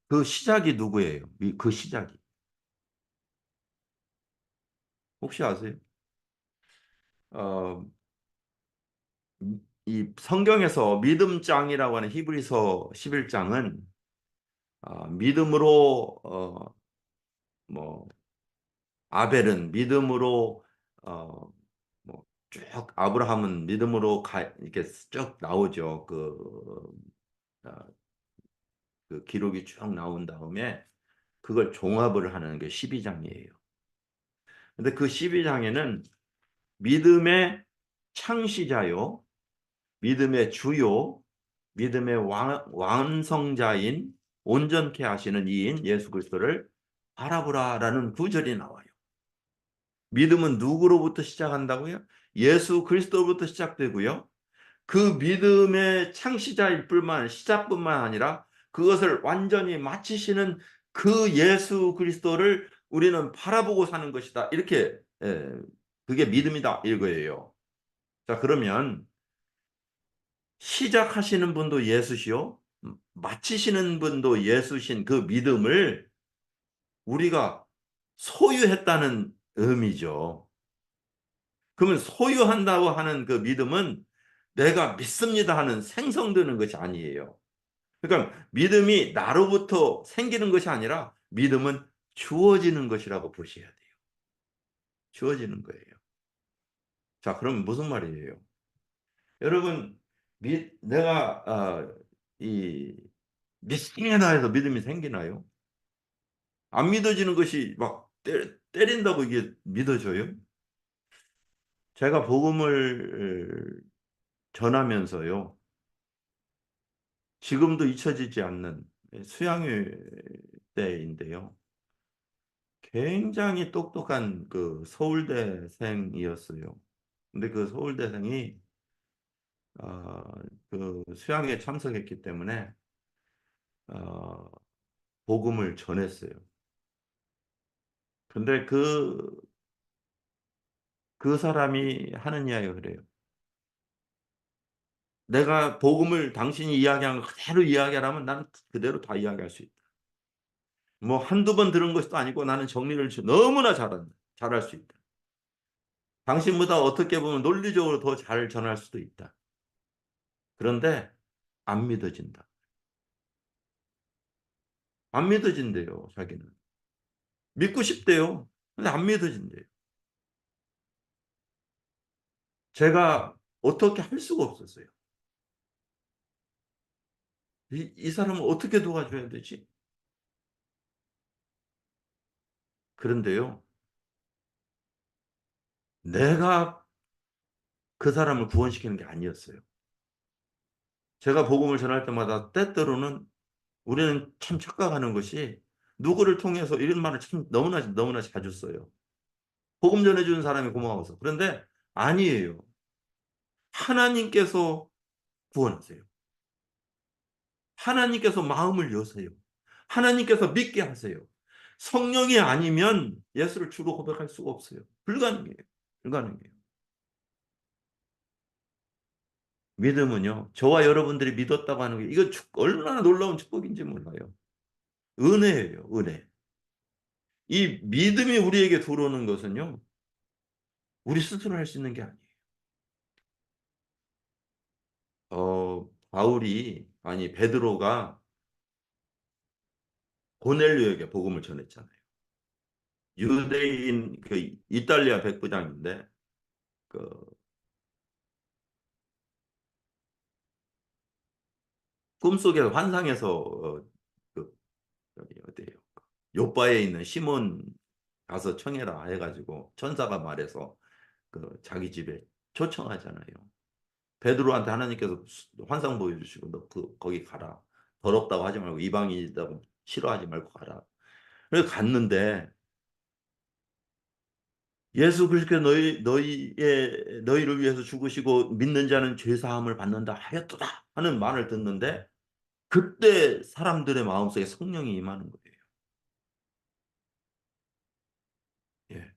그 시작이 누구예요? 그 시작이 혹시 아세요? 어, 이 성경에서 믿음장이라고 하는 히브리서 11장은 믿음으로 뭐 아벨은 믿음으로 어, 뭐쭉 아브라함은 믿음으로 이렇게 쭉 나오죠. 어, 그 기록이 쭉 나온 다음에 그걸 종합을 하는 게 12장이에요. 근데 그 12장에는 믿음의 창시자요, 믿음의 주요, 믿음의 완성자인 온전케 하시는 이인 예수 그리스도를 바라보라라는 구절이 나와요. 믿음은 누구로부터 시작한다고요? 예수 그리스도로부터 시작되고요. 그 믿음의 창시자일 뿐만 시작뿐만 아니라 그것을 완전히 마치시는 그 예수 그리스도를 우리는 바라보고 사는 것이다. 이렇게 그게 믿음이다 이거예요. 자, 그러면 시작하시는 분도 예수시요, 마치시는 분도 예수신 그 믿음을 우리가 소유했다는 의미죠. 그러면 소유한다고 하는 그 믿음은 내가 믿습니다 하는 생성되는 것이 아니에요. 그러니까 믿음이 나로부터 생기는 것이 아니라 믿음은 주어지는 것이라고 보셔야 돼요. 주어지는 거예요. 자, 그럼 무슨 말이에요? 여러분, 내가 이 믿습니다 해서 믿음이 생기나요? 안 믿어지는 것이 막 때린다고 이게 믿어져요? 제가 복음을 전하면서요. 지금도 잊혀지지 않는 수양회 때인데요. 굉장히 똑똑한 그 서울대생이었어요. 근데 그 서울대생이 어, 그 수양회에 참석했기 때문에 어, 복음을 전했어요. 근데 그 사람이 하는 이야기가 그래요. 내가 복음을 당신이 이야기한 거 그대로 이야기하라면 나는 그대로 다 이야기할 수 있다. 뭐 한두 번 들은 것도 아니고 나는 정리를 너무나 잘한다. 잘할 수 있다. 당신보다 어떻게 보면 논리적으로 더 잘 전할 수도 있다. 그런데 안 믿어진다. 안 믿어진대요, 자기는. 믿고 싶대요. 근데 안 믿어진대요. 제가 어떻게 할 수가 없었어요. 이 사람을 어떻게 도와줘야 되지? 그런데요, 내가 그 사람을 구원시키는 게 아니었어요. 제가 복음을 전할 때마다 때때로는 우리는 참 착각하는 것이 누구를 통해서 이런 말을 참 너무나 자주 써요. 복음 전해주는 사람이 고마워서. 그런데 아니에요. 하나님께서 구원하세요. 하나님께서 마음을 여세요. 하나님께서 믿게 하세요. 성령이 아니면 예수를 주로 고백할 수가 없어요. 불가능해요. 불가능해요. 믿음은요, 저와 여러분들이 믿었다고 하는 게 이거 얼마나 놀라운 축복인지 몰라요. 은혜예요, 은혜. 이 믿음이 우리에게 들어오는 것은요, 우리 스스로 할 수 있는 게 아니에요. 아니, 베드로가 고넬료에게 복음을 전했잖아요. 유대인, 그, 이탈리아 백부장인데, 그, 꿈속에 환상에서, 저기, 어디에요? 요바에 있는 시몬 가서 청해라 해가지고, 천사가 말해서, 자기 집에 초청하잖아요. 베드로한테 하나님께서 환상 보여주시고, 너 거기 가라. 더럽다고 하지 말고, 이방인이라고 싫어하지 말고 가라. 그래서 갔는데, 예수 그리스도께서 너희를 위해서 죽으시고 믿는 자는 죄 사함을 받는다 하였도다 하는 말을 듣는데 그때 사람들의 마음속에 성령이 임하는 거예요. 예.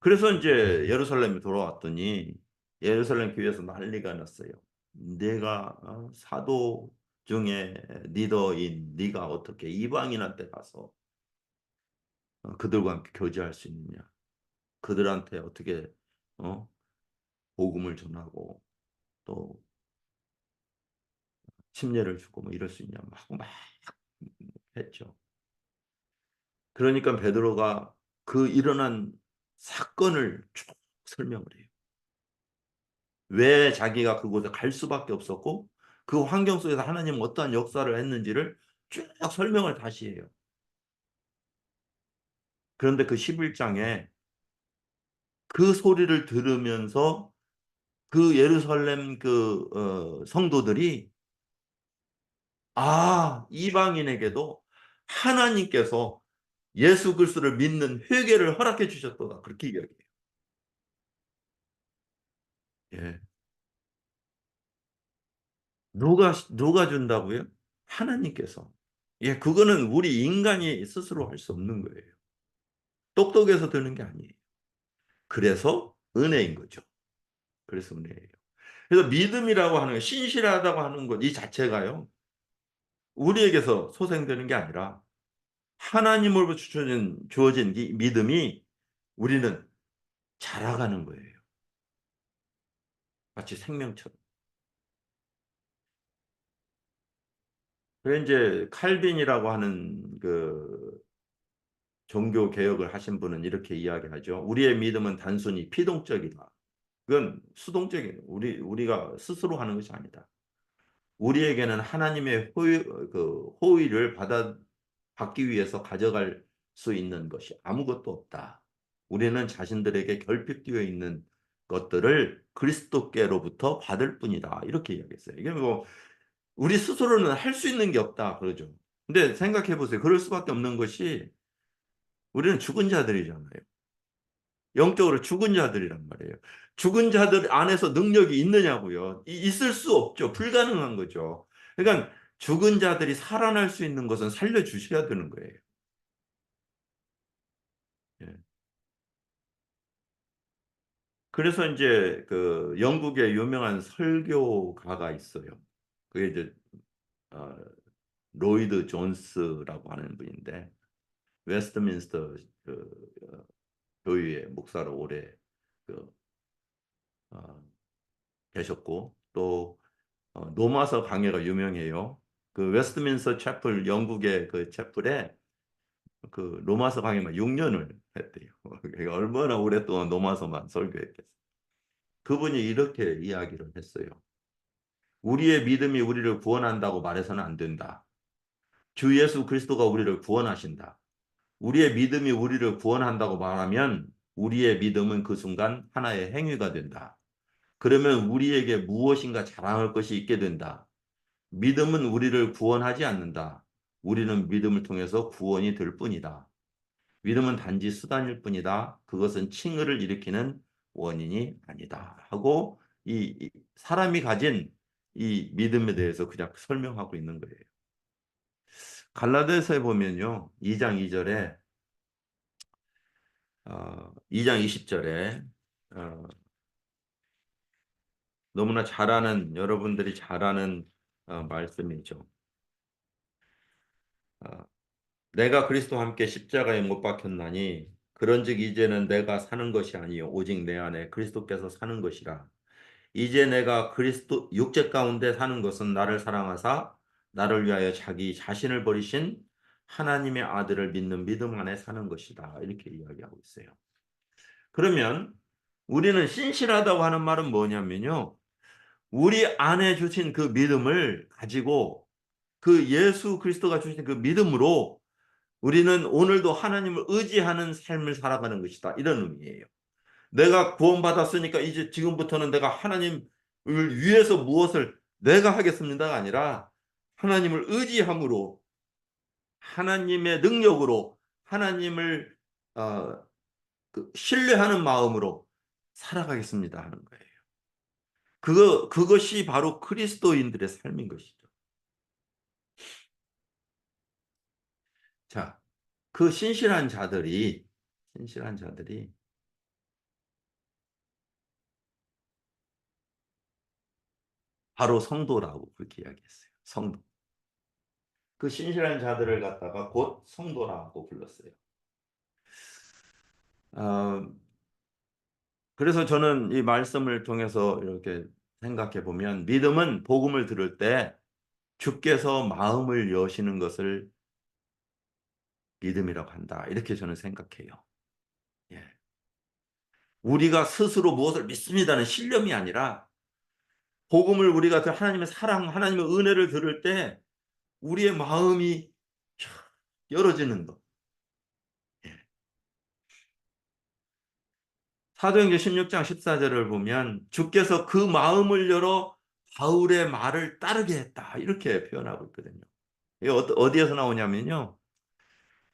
그래서 이제 예루살렘에 돌아왔더니 예루살렘 교회에서 난리가 났어요. 내가 사도 중에 리더인 네가 어떻게 이방인한테 가서 그들과 함께 교제할 수 있느냐? 그들한테 어떻게 어? 복음을 전하고 또 침례를 주고 뭐 이럴 수 있냐? 막 했죠. 그러니까 베드로가 그 일어난 사건을 쭉 설명을 해요. 왜 자기가 그곳에 갈 수밖에 없었고 그 환경 속에서 하나님은 어떠한 역사를 했는지를 쭉 설명을 다시 해요. 그런데 그 11장에 그 소리를 들으면서 그 예루살렘 성도들이 이방인에게도 하나님께서 예수 그리스도를 믿는 회개를 허락해 주셨도다. 그렇게 이야기해요. 예. 누가 준다고요? 하나님께서. 예, 그거는 우리 인간이 스스로 할 수 없는 거예요. 똑똑해서 되는 게 아니에요. 그래서 은혜인 거죠. 그래서 은혜예요. 그래서 믿음이라고 하는 거, 신실하다고 하는 것 이 자체가요. 우리에게서 소생되는 게 아니라 하나님으로부터 주어진 이 믿음이 우리는 자라가는 거예요. 마치 생명처럼. 그래 이제 칼빈이라고 하는 그 종교 개혁을 하신 분은 이렇게 이야기하죠. 우리의 믿음은 단순히 피동적이다. 그건 수동적인 우리가 스스로 하는 것이 아니다. 우리에게는 하나님의 호의를 받기 위해서 가져갈 수 있는 것이 아무것도 없다. 우리는 자신들에게 결핍되어 있는 것들을 그리스도께로부터 받을 뿐이다. 이렇게 이야기했어요. 이게 뭐 우리 스스로는 할 수 있는 게 없다 그러죠. 근데 생각해 보세요. 그럴 수밖에 없는 것이 우리는 죽은 자들이잖아요. 영적으로 죽은 자들이란 말이에요. 죽은 자들 안에서 능력이 있느냐고요. 있을 수 없죠. 불가능한 거죠. 그러니까 죽은 자들이 살아날 수 있는 것은 살려주셔야 되는 거예요. 예. 그래서 이제 그 영국의 유명한 설교가가 있어요. 그게 이제 어, 로이드 존스라고 하는 분인데 웨스트민스터 어, 교회의 목사로 오래 그, 어, 계셨고 또 노마서 강해가 유명해요. 그 웨스트민스터 채플 영국의 그 채플에 그 로마서 강해만 6년을 했대요. 그러니까 얼마나 오랫동안 노마서만 설교했겠어요. 그분이 이렇게 이야기를 했어요. 우리의 믿음이 우리를 구원한다고 말해서는 안 된다. 주 예수 그리스도가 우리를 구원하신다. 우리의 믿음이 우리를 구원한다고 말하면 우리의 믿음은 그 순간 하나의 행위가 된다. 그러면 우리에게 무엇인가 자랑할 것이 있게 된다. 믿음은 우리를 구원하지 않는다. 우리는 믿음을 통해서 구원이 될 뿐이다. 믿음은 단지 수단일 뿐이다. 그것은 칭의를 일으키는 원인이 아니다. 하고 이 사람이 가진 이 믿음에 대해서 그냥 설명하고 있는 거예요. 갈라디아서에 보면요. 2장 2절에 2장 20절에 너무나 여러분들이 잘 아는 말씀이죠. 어, 내가 그리스도와 함께 십자가에 못 박혔나니 그런즉 이제는 내가 사는 것이 아니요 오직 내 안에 그리스도께서 사는 것이라. 이제 내가 그리스도 육체 가운데 사는 것은 나를 사랑하사 나를 위하여 자기 자신을 버리신 하나님의 아들을 믿는 믿음 안에 사는 것이다. 이렇게 이야기하고 있어요. 그러면 우리는 신실하다고 하는 말은 뭐냐면요. 우리 안에 주신 그 믿음을 가지고 그 예수 그리스도가 주신 그 믿음으로 우리는 오늘도 하나님을 의지하는 삶을 살아가는 것이다. 이런 의미예요. 내가 구원받았으니까 이제 지금부터는 내가 하나님을 위해서 무엇을 내가 하겠습니다가 아니라 하나님을 의지함으로 하나님의 능력으로 하나님을 어, 신뢰하는 마음으로 살아가겠습니다 하는 거예요. 그것이 바로 그리스도인들의 삶인 것이죠. 자, 그 신실한 자들이 바로 성도라고 그렇게 이야기했어요. 성도. 그 신실한 자들을 갖다가 곧 성도라고 불렀어요. 어, 그래서 저는 이 말씀을 통해서 이렇게 생각해 보면 믿음은 복음을 들을 때 주께서 마음을 여시는 것을 믿음이라고 한다. 이렇게 저는 생각해요. 예. 우리가 스스로 무엇을 믿습니다는 신념이 아니라 복음을 우리가 하나님의 사랑, 하나님의 은혜를 들을 때 우리의 마음이 열어지는 것. 예. 사도행전 16장 14절을 보면 주께서 그 마음을 열어 바울의 말을 따르게 했다. 이렇게 표현하고 있거든요. 이게 어디에서 나오냐면요.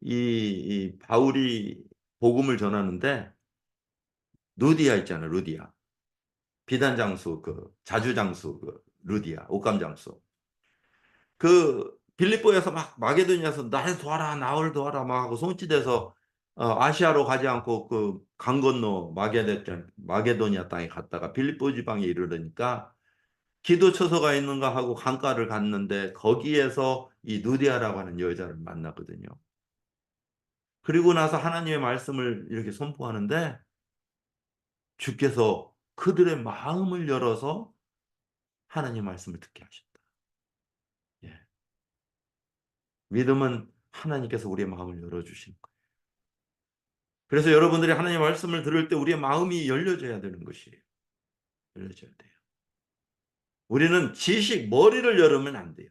이 바울이 복음을 전하는데 루디아 있잖아요. 루디아. 비단 장수 그 자주 장수 그 루디아 옷감 장수. 그 빌립보에서 막 마게도니아에서 나를 도와라 나를 도와라 막 하고 손짓해서 아시아로 가지 않고 그 강 건너 마게도니아 땅에 갔다가 빌립보 지방에 이르르니까 기도 처소가 있는가 하고 강가를 갔는데 거기에서 이 누디아라고 하는 여자를 만나거든요. 그리고 나서 하나님의 말씀을 이렇게 선포하는데 주께서 그들의 마음을 열어서 하나님 말씀을 듣게 하셨다. 예. 믿음은 하나님께서 우리의 마음을 열어주시는 거예요. 그래서 여러분들이 하나님의 말씀을 들을 때 우리의 마음이 열려져야 되는 것이에요. 열려져야 돼요. 우리는 머리를 열으면 안 돼요.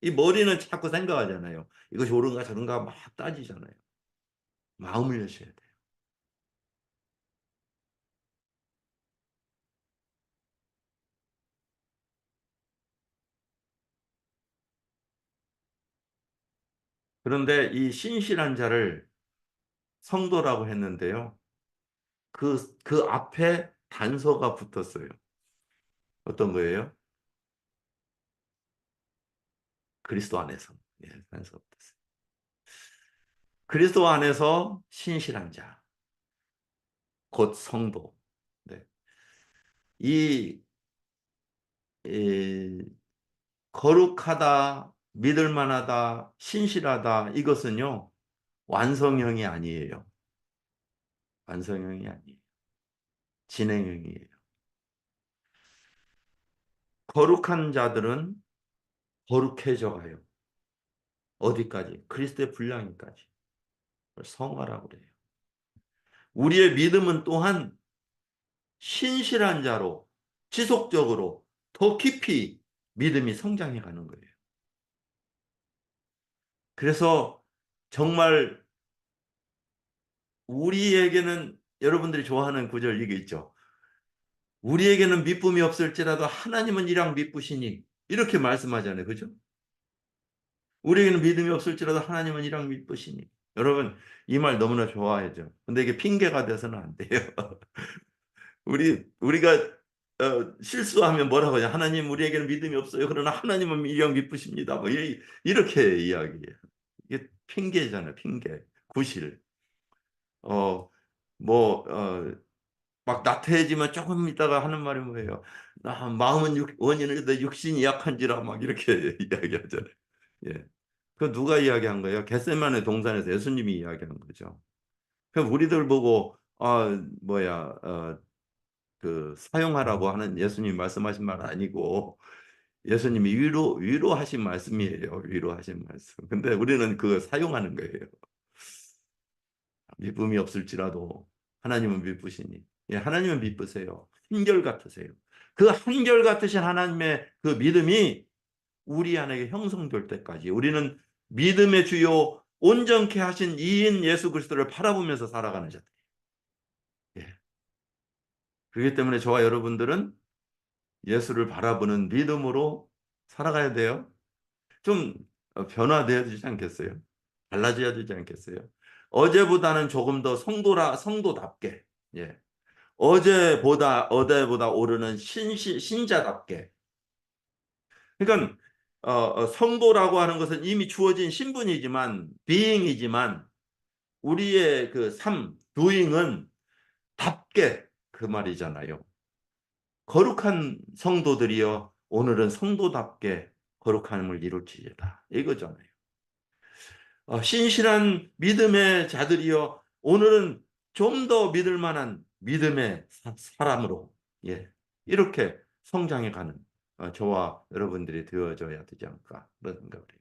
이 머리는 자꾸 생각하잖아요. 이것이 옳은가 저른가 막 따지잖아요. 마음을 여셔야 돼요. 그런데 이 신실한 자를 성도라고 했는데요. 그 앞에 단서가 붙었어요. 어떤 거예요? 그리스도 안에서. 예, 단서가 붙었어요. 그리스도 안에서 신실한 자, 곧 성도. 네. 이, 이 거룩하다, 믿을 만하다, 신실하다 이것은요. 완성형이 아니에요. 완성형이 아니에요. 진행형이에요. 거룩한 자들은 거룩해져 가요. 어디까지? 그리스도의 분량까지. 성화라고 그래요. 우리의 믿음은 또한 신실한 자로 지속적으로 더 깊이 믿음이 성장해 가는 거예요. 그래서 정말 우리에게는 여러분들이 좋아하는 구절 이게 있죠. 우리에게는 미쁨이 없을지라도 하나님은 이랑 미쁘시니 이렇게 말씀하잖아요. 그죠? 우리에게는 믿음이 없을지라도 하나님은 이랑 미쁘시니. 여러분 이 말 너무나 좋아하죠. 근데 이게 핑계가 돼서는 안 돼요. 우리가 실수하면 뭐라고 하냐? 하나님 우리에게는 믿음이 없어요. 그러나 하나님은 이랑 미쁘십니다. 뭐 이렇게 이야기해요. 이게 핑계잖아요. 핑계. 구실. 어, 뭐, 막 나태해지면 조금 있다가 하는 말이 뭐예요? 나 마음은 원인을 내 육신이 약한지라 막 이렇게 이야기하잖아요. 예. 그 누가 이야기한 거예요? 겟세마네 동산에서 예수님이 이야기한 거죠. 그럼 우리들 보고 뭐야 그 사용하라고 하는 예수님 말씀하신 말 아니고 예수님이 위로하신 말씀이에요. 위로하신 말씀. 근데 우리는 그거 사용하는 거예요. 미쁨이 없을지라도 하나님은 미쁘시니. 예, 하나님은 미쁘세요. 한결같으세요. 그 한결같으신 하나님의 그 믿음이 우리 안에 형성될 때까지 우리는 믿음의 주요 온전케 하신 이인 예수 그리스도를 바라보면서 살아가는 자들. 예. 그렇기 때문에 저와 여러분들은 예수를 바라보는 믿음으로 살아가야 돼요. 좀 변화되어야 되지 않겠어요? 달라져야 되지 않겠어요? 어제보다는 조금 더 성도답게, 예. 어제보다 오르는 신자답게. 그러니까, 성도라고 하는 것은 이미 주어진 신분이지만, being이지만, 우리의 그 doing은 답게 그 말이잖아요. 거룩한 성도들이여 오늘은 성도답게 거룩함을 이룰지어다. 이거잖아요. 신실한 믿음의 자들이여 오늘은 좀 더 믿을 만한 믿음의 사람으로 예, 이렇게 성장해 가는 저와 여러분들이 되어져야 되지 않을까 그런 생각을 해요.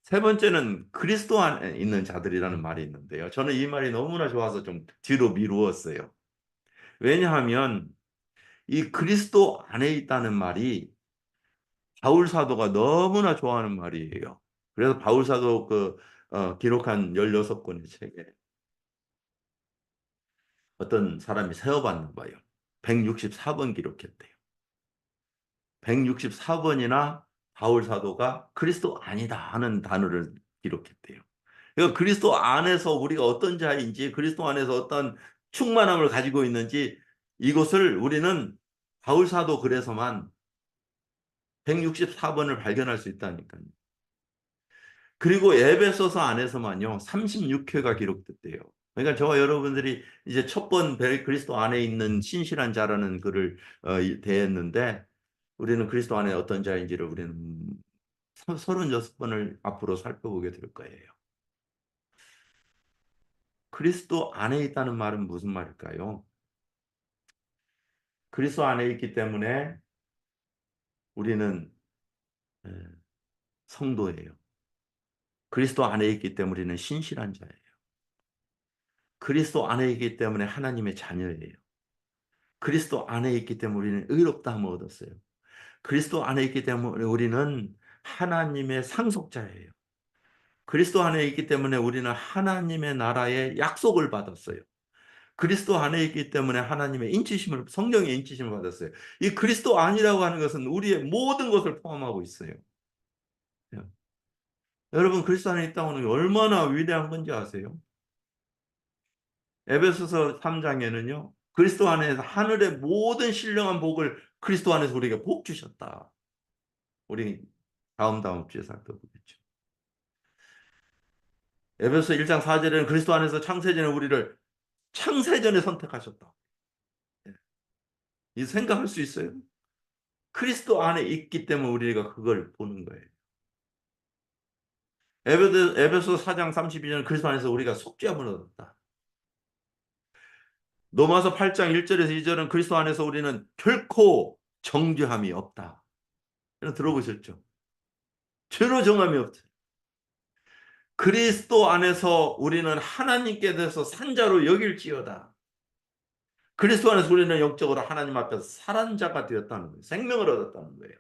세 번째는 그리스도 안에 있는 자들이라는 말이 있는데요. 저는 이 말이 너무나 좋아서 좀 뒤로 미루었어요. 왜냐하면 이 그리스도 안에 있다는 말이 바울 사도가 너무나 좋아하는 말이에요. 그래서 바울 사도 기록한 16권의 책에 어떤 사람이 세어봤나 봐요. 164번 기록했대요. 164번이나 바울 사도가 그리스도 아니다 하는 단어를 기록했대요. 그러니까 그리스도 안에서 우리가 어떤 자인지, 그리스도 안에서 어떤 충만함을 가지고 있는지 이것을 우리는 바울 사도 글에서만 164번을 발견할 수 있다니까요. 그리고 에베소서 안에서만요 36회가 기록됐대요. 그러니까 저와 여러분들이 이제 첫 번 그리스도 안에 있는 신실한 자라는 글을 대했는데 우리는 그리스도 안에 어떤 자인지를 우리는 36번을 앞으로 살펴보게 될 거예요. 그리스도 안에 있다는 말은 무슨 말일까요? 그리스도 안에 있기 때문에 우리는 에, 성도예요. 그리스도 안에 있기 때문에 우리는 신실한 자예요. 그리스도 안에 있기 때문에 하나님의 자녀예요. 그리스도 안에 있기 때문에 우리는 의롭다함을 얻었어요. 그리스도 안에 있기 때문에 우리는 하나님의 상속자예요. 그리스도 안에 있기 때문에 우리는 하나님의 나라의 약속을 받았어요. 그리스도 안에 있기 때문에 하나님의 인치심을, 성령의 인치심을 받았어요. 이 그리스도 안이라고 하는 것은 우리의 모든 것을 포함하고 있어요. 여러분 그리스도 안에 있다고 하는 게 얼마나 위대한 건지 아세요? 에베소서 3장에는요. 그리스도 안에서 하늘의 모든 신령한 복을 그리스도 안에서 우리에게 복 주셨다. 우리 다음 주에 살펴보겠죠. 에베소서 1장 4절에는 그리스도 안에서 창세전에 우리를 창세전에 선택하셨다. 이 생각할 수 있어요? 그리스도 안에 있기 때문에 우리가 그걸 보는 거예요. 에베소 4장 32절은 그리스도 안에서 우리가 속죄함을 얻었다. 로마서 8장 1절에서 2절은 그리스도 안에서 우리는 결코 정죄함이 없다. 들어보셨죠? 죄로 정함이 없다. 그리스도 안에서 우리는 하나님께 대해서 산자로 여길지어다. 그리스도 안에서 우리는 영적으로 하나님 앞에서 살한 자가 되었다는 거예요. 생명을 얻었다는 거예요.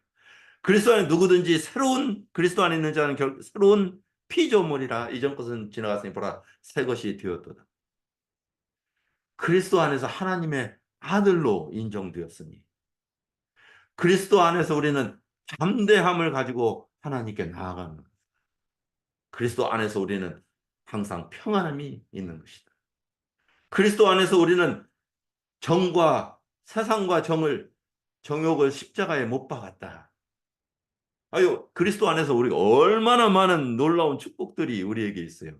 그리스도 안에 누구든지 새로운 그리스도 안에 있는 자는 새로운 피조물이라 이전 것은 지나갔으니 보라 새 것이 되었도다. 그리스도 안에서 하나님의 아들로 인정되었으니 그리스도 안에서 우리는 담대함을 가지고 하나님께 나아가는 것. 그리스도 안에서 우리는 항상 평안함이 있는 것이다. 그리스도 안에서 우리는 정과 세상과 정욕을 십자가에 못 박았다. 아유, 그리스도 안에서 우리가 얼마나 많은 놀라운 축복들이 우리에게 있어요.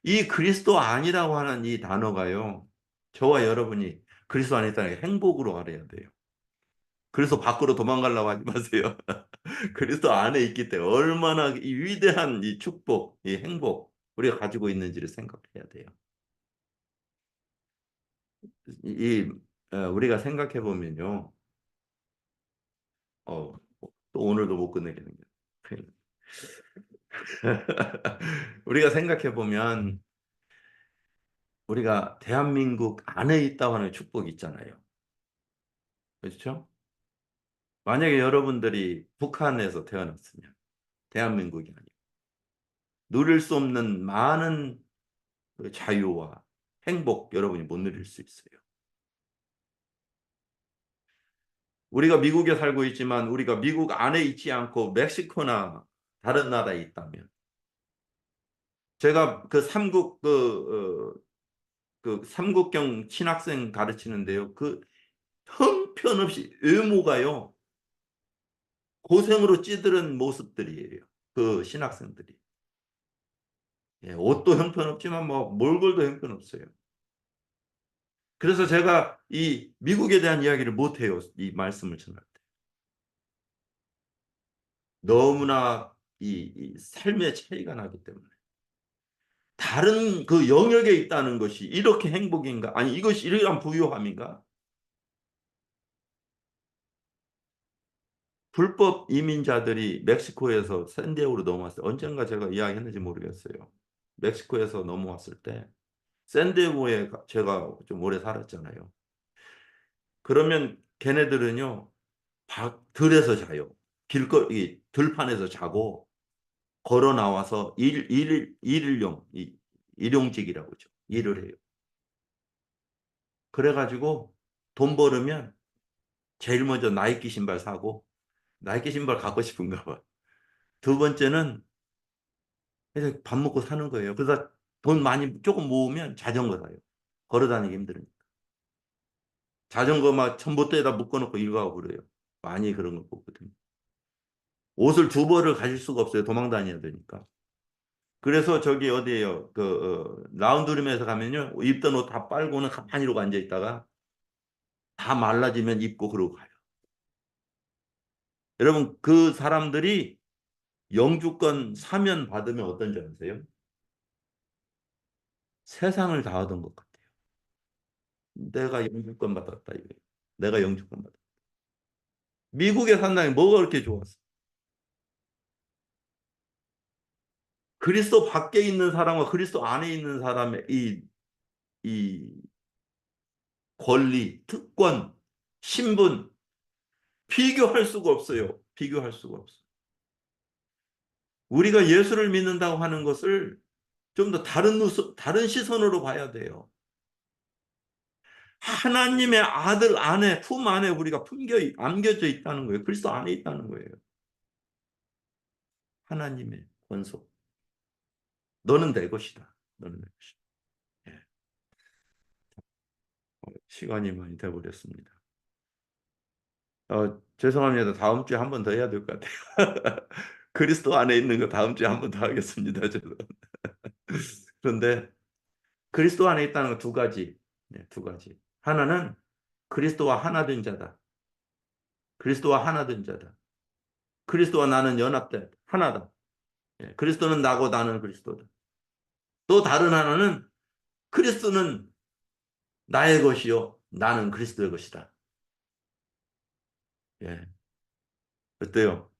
이 그리스도 아니라고 하는 이 단어가요. 저와 여러분이 그리스도 안에 있다는 게 행복으로 알아야 돼요. 그래서 밖으로 도망가려고 하지 마세요. 그리스도 안에 있기 때문에 얼마나 이 위대한 이 축복, 이 행복 우리가 가지고 있는지를 생각해야 돼요. 우리가 생각해 보면요. 또 오늘도 못 끝내겠는 게. 우리가 생각해 보면 우리가 대한민국 안에 있다고 하는 축복이 있잖아요. 그렇죠? 만약에 여러분들이 북한에서 태어났으면 대한민국이 아니고 누릴 수 없는 많은 그 자유와 행복 여러분이 못 누릴 수 있어요. 우리가 미국에 살고 있지만 우리가 미국 안에 있지 않고 멕시코나 다른 나라에 있다면 제가 그 삼국경 신학생 가르치는데요. 그 형편없이 의무가요. 고생으로 찌들은 모습들이에요. 그 신학생들이. 예, 옷도 형편없지만 뭐 몰골도 형편없어요. 그래서 제가 이 미국에 대한 이야기를 못해요. 이 말씀을 전할 때. 너무나 이 삶의 차이가 나기 때문에. 다른 그 영역에 있다는 것이 이렇게 행복인가? 아니, 이것이 이러한 부유함인가? 불법 이민자들이 멕시코에서 샌디에고로 넘어왔어요. 언젠가 제가 이야기했는지 모르겠어요. 멕시코에서 넘어왔을 때 샌디에고에 제가 좀 오래 살았잖아요. 그러면 걔네들은요, 들에서 자요. 길거리 들판에서 자고 걸어 나와서 일용직이라고 죠. 일을 해요. 그래가지고 돈 벌으면 제일 먼저 나이키 신발 사고 나이키 신발 갖고 싶은가 봐. 두 번째는 그래서 밥 먹고 사는 거예요. 그래서 돈 많이 조금 모으면 자전거 사요. 걸어 다니기 힘들으니까. 자전거 막 전봇대에다 묶어놓고 일 가고 그래요. 많이 그런 거 보거든요. 옷을 두 벌을 가질 수가 없어요. 도망 다녀야 되니까. 그래서 저기 어디에요? 라운드룸에서 가면요. 입던 옷 다 빨고는 가만히 이러고 앉아 있다가 다 말라지면 입고 그러고 가요. 여러분, 그 사람들이 영주권 사면 받으면 어떤 줄 아세요? 세상을 다 얻은 것 같아요. 내가 영주권 받았다 이거예요. 내가 영주권 받았다. 미국에 산다니 뭐가 그렇게 좋았어? 그리스도 밖에 있는 사람과 그리스도 안에 있는 사람의 이 권리, 특권, 신분 비교할 수가 없어요. 비교할 수가 없어. 우리가 예수를 믿는다고 하는 것을 좀 더 다른 시선으로 봐야 돼요. 하나님의 아들 안에, 품 안에 우리가 안겨져 있다는 거예요. 그리스도 안에 있다는 거예요. 하나님의 권속. 너는 내 것이다. 너는 내 것이다. 예. 시간이 많이 돼버렸습니다. 죄송합니다. 다음 주에 한 번 더 해야 될 것 같아요. 그리스도 안에 있는 거 다음 주에 한 번 더 하겠습니다. 저도. 그런데 그리스도 안에 있다는 거 두 가지. 네, 두 가지. 하나는 그리스도와 하나 된 자다. 그리스도와 하나 된 자다. 그리스도와 나는 연합돼. 하나다. 예, 그리스도는 나고 나는 그리스도다. 또 다른 하나는 그리스도는 나의 것이요. 나는 그리스도의 것이다. 예. 어때요?